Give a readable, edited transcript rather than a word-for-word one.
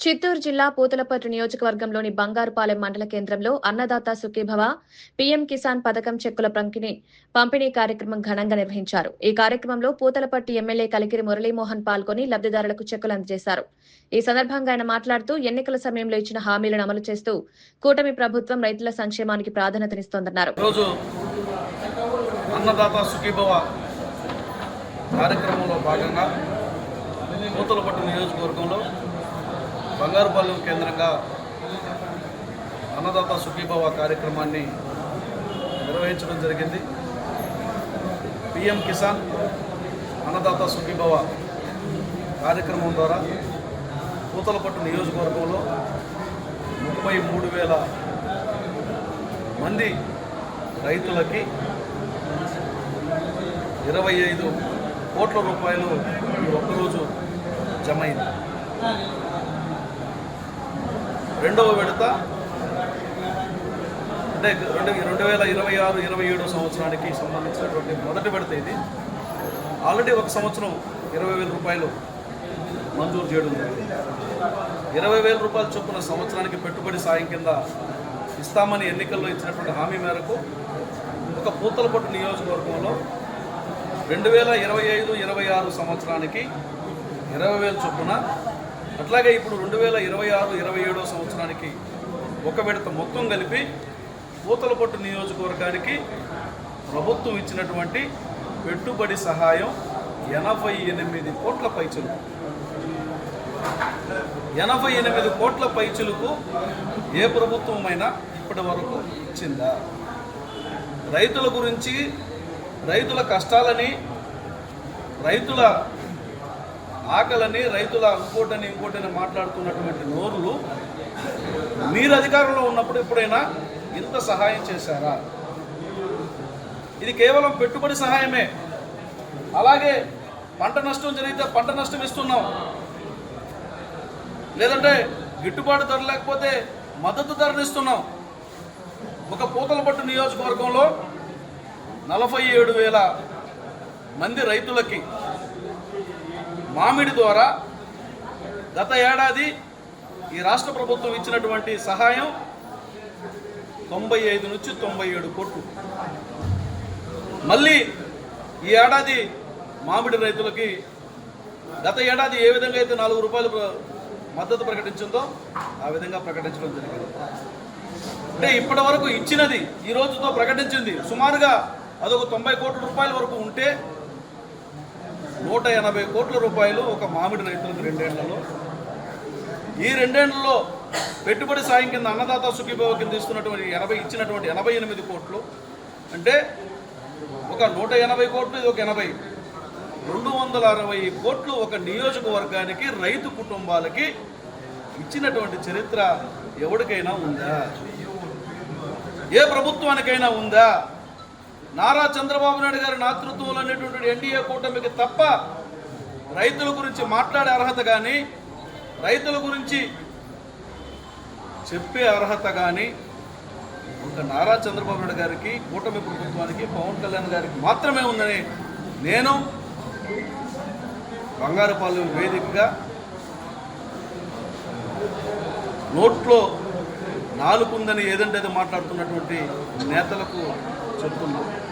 చిత్తూరు జిల్లా పూతలపట్టు నియోజకవర్గంలోని బంగారుపాలెం మండల కేంద్రంలో అన్నదాత సుఖీభవ పీఎం కిసాన్ పథకం చెక్కుల పంపిణీ కార్యక్రమం ఘనంగా నిర్వహించారు. ఈ కార్యక్రమంలో పూతలపట్టు ఎమ్మెల్యే కలికిరి మురళీమోహన్ పాల్గొని లబ్దిదారులకు చెక్కులు అందజేశారు. ఈ సందర్భంగా ఆయన మాట్లాడుతూ ఎన్నికల సమయంలో ఇచ్చిన హామీలను అమలు చేస్తూ కూటమి ప్రభుత్వం రైతుల సంక్షేమానికి ప్రాధాన్యతనిస్తోందన్నారు. బంగారుపాలెం కేంద్రంగా అన్నదాత సుఖీభవ కార్యక్రమాన్ని నిర్వహించడం జరిగింది. పీఎం కిసాన్ అన్నదాత సుఖీభవ కార్యక్రమం ద్వారా పూతలపట్టు నియోజకవర్గంలో 33,000 మంది రైతులకి 25 కోట్ల రూపాయలు ఈ ఒక్కరోజు జమ అయింది. రెండవ విడత అంటే 2026-27 సంవత్సరానికి సంబంధించినటువంటి మొదటి విడత ఇది. ఆల్రెడీ ఒక సంవత్సరం 20,000 రూపాయలు మంజూరు చేయడం జరిగింది. 20,000 రూపాయలు చొప్పున సంవత్సరానికి పెట్టుబడి సాయం కింద ఇస్తామని ఎన్నికల్లో ఇచ్చినటువంటి హామీ మేరకు ఒక పూతలపట్టు నియోజకవర్గంలో 2025-26 సంవత్సరానికి 20,000 చొప్పున, అట్లాగే ఇప్పుడు 2026-27 సంవత్సరానికి ఒక విడత మొత్తం కలిపి పూతలపట్టు నియోజకవర్గానికి ప్రభుత్వం ఇచ్చినటువంటి పెట్టుబడి సహాయం 88 కోట్ల పైచిలుకు. 88 కోట్ల పైచిలుకు ఏ ప్రభుత్వమైనా ఇప్పటి వరకు ఇచ్చిందా? రైతుల గురించి, రైతుల కష్టాలని, రైతుల ఆకలని, రైతుల ఇంకోటని మాట్లాడుతున్నటువంటి నోరులు మీరు అధికారంలో ఉన్నప్పుడు ఎప్పుడైనా ఇంత సహాయం చేశారా? ఇది కేవలం పెట్టుబడి సహాయమే. అలాగే పంట నష్టం జరిగితే పంట నష్టం ఇస్తున్నాం, లేదంటే గిట్టుబాటు ధర లేకపోతే మద్దతు ధరను ఇస్తున్నాం. ఒక పూతలపట్టు నియోజకవర్గంలో 47,000 మంది రైతులకి మామిడి ద్వారా గత ఏడాది ఈ రాష్ట్ర ప్రభుత్వం ఇచ్చినటువంటి సహాయం 95 నుంచి 97 కోట్లు. మళ్ళీ ఈ ఏడాది మామిడి రైతులకి గత ఏడాది ఏ విధంగా అయితే 4 రూపాయలు మద్దతు ప్రకటించిందో ఆ విధంగా ప్రకటించడం జరిగింది. అంటే ఇప్పటి వరకు ఇచ్చినది, ఈ రోజుతో ప్రకటించింది సుమారుగా అదొక 90 కోట్ల రూపాయల వరకు ఉంటే 180 కోట్ల రూపాయలు ఒక మామిడి రైతులకు 2 ఏళ్లలో. ఈ 2 ఏళ్లలో పెట్టుబడి సాయం కింద అన్నదాత సుఖీభవ కింద ఇచ్చినటువంటి 88 కోట్లు అంటే ఒక 180 కోట్లు, ఇది ఒక 80, 260 కోట్లు ఒక నియోజకవర్గానికి, రైతు కుటుంబాలకి ఇచ్చినటువంటి చరిత్ర ఎవరికైనా ఉందా? ఏ ప్రభుత్వానికైనా ఉందా? నారా చంద్రబాబు నాయుడు గారి నేతృత్వంలో అనేటువంటి ఎన్డీఏ కూటమికి తప్ప రైతుల గురించి మాట్లాడే అర్హత కానీ, రైతుల గురించి చెప్పే అర్హత కానీ ఒక నారా చంద్రబాబు నాయుడు గారికి, కూటమి ప్రభుత్వానికి, పవన్ కళ్యాణ్ గారికి మాత్రమే ఉందని నేను బంగారుపాలెం వేదికగా నోట్లో నాలుగుందని ఏదంటే అది మాట్లాడుతున్నటువంటి నేతలకు చెప్తున్నాను.